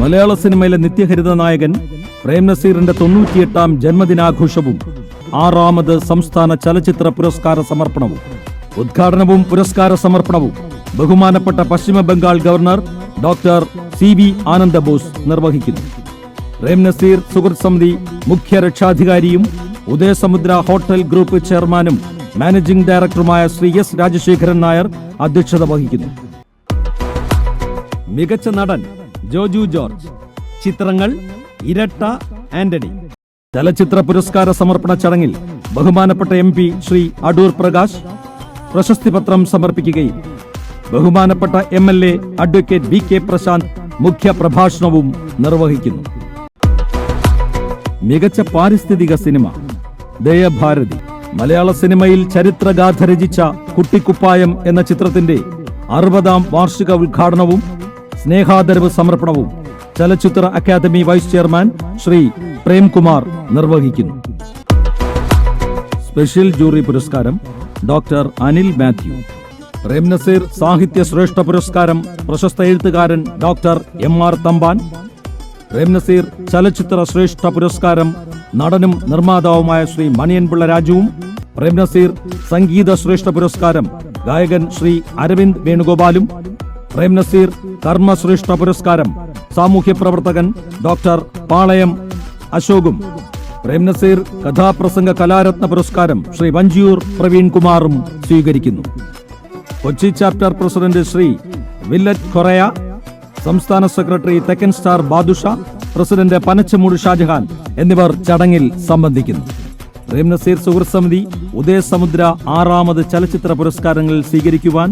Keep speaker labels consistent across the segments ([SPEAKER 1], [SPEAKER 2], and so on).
[SPEAKER 1] മലയാള സിനിമയിലെ നിത്യഹരിത നായകൻ പ്രേം നസീറിന്റെ 98ാം ജന്മദിനാഘോഷവും 6ാമത് സംസ്ഥാന ചലച്ചിത്ര പുരസ്കാര സമർപ്പണവും ഉദ്ഘാടനവും പുരസ്കാര സമർപ്പണവും ബഹുമാനപ്പെട്ട പശ്ചിമ Bengal governor doctor CV Ananda Bose നിർവഹിക്കുന്നു. പ്രേം നസീർ സുഹൃത്ത് സമിതി മുഖ്യ രക്ഷാധികാരിയും ഉദയസമുദ്ര ഹോട്ടൽ ഗ്രൂപ്പ് ചെയർമാനും മാനേജിംഗ് ഡയറക്ടറുമായ ശ്രീ S രാജശേഖരൻ നായർ അധ്യക്ഷത വഹിക്കുന്നു. മികച്ച നടൻ ജോജു ജോർജ്, ചിത്രങ്ങൾ ഇരട്ട ആന്റണി. ചലച്ചിത്ര പുരസ്കാര സമർപ്പണ ചടങ്ങിൽ ബഹുമാനപ്പെട്ട MP ശ്രീ അടൂർ പ്രകാശ് പ്രശസ്തി പത്രം സമർപ്പിക്കുകയും ബഹുമാനപ്പെട്ട MLA അഡ്വക്കേറ്റ് VK പ്രശാന്ത് മുഖ്യ പ്രഭാഷണവും നിർവഹിക്കുന്നു. മികച്ച പാരിസ്ഥിതിക സിനിമ ദയഭാരതി. മലയാള സിനിമയിൽ ചരിത്രഗാഥ രചിച്ച കുട്ടിക്കുപ്പായം എന്ന ചിത്രത്തിന്റെ 60ാം വാർഷിക ഉദ്ഘാടനവും സ്നേഹാദരവ് സമർപ്പണവും ചലച്ചിത്ര academy vice chairman Shri Premkumar നിർവഹിക്കുന്നു. സ്പെഷ്യൽ ജൂറി പുരസ്കാരം ഡോക്ടർ അനിൽ മാത്യു. പ്രേം നസീർ സാഹിത്യ ശ്രേഷ്ഠ പുരസ്കാരം പ്രശസ്ത എഴുത്തുകാരൻ ഡോക്ടർ MR തമ്പാൻ. പ്രേം നസീർ ചലച്ചിത്ര ശ്രേഷ്ഠ പുരസ്കാരം നടനും നിർമ്മാതാവുമായ ശ്രീ മണിയൻപിള്ള രാജുവും. പ്രേം നസീർ സംഗീത ശ്രേഷ്ഠ പുരസ്കാരം ഗായകൻ ശ്രീ അരവിന്ദ് വേണുഗോപാലും. പ്രേം നസീർ കർമ്മശ്രേഷ്ഠ പുരസ്കാരം സാമൂഹ്യ പ്രവർത്തകൻ ഡോക്ടർ പാളയം അശോകും. പ്രേം നസീർ കഥാപ്രസംഗ കലാരത്ന പുരസ്കാരം ശ്രീ വഞ്ചിയൂർ പ്രവീൺ കുമാറും സ്വീകരിക്കുന്നു. കൊച്ചി ചാപ്റ്റർ പ്രസിഡന്റ് ശ്രീ വില്ലറ്റ് കൊറയ, സംസ്ഥാന സെക്രട്ടറി തെക്കൻ സ്റ്റാർ ബാദുഷ, പ്രസിഡന്റ് പനച്ചമൂട് ഷാജഹാൻ എന്നിവർ ചടങ്ങിൽ സംബന്ധിക്കുന്നു. പ്രേം നസീർ സുഹൃത്ത് സമിതി ഉദയസമുദ്ര 6ാമത് ചലച്ചിത്ര പുരസ്കാരങ്ങൾ സ്വീകരിക്കുവാൻ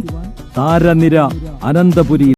[SPEAKER 1] താരനിര അനന്തപുരി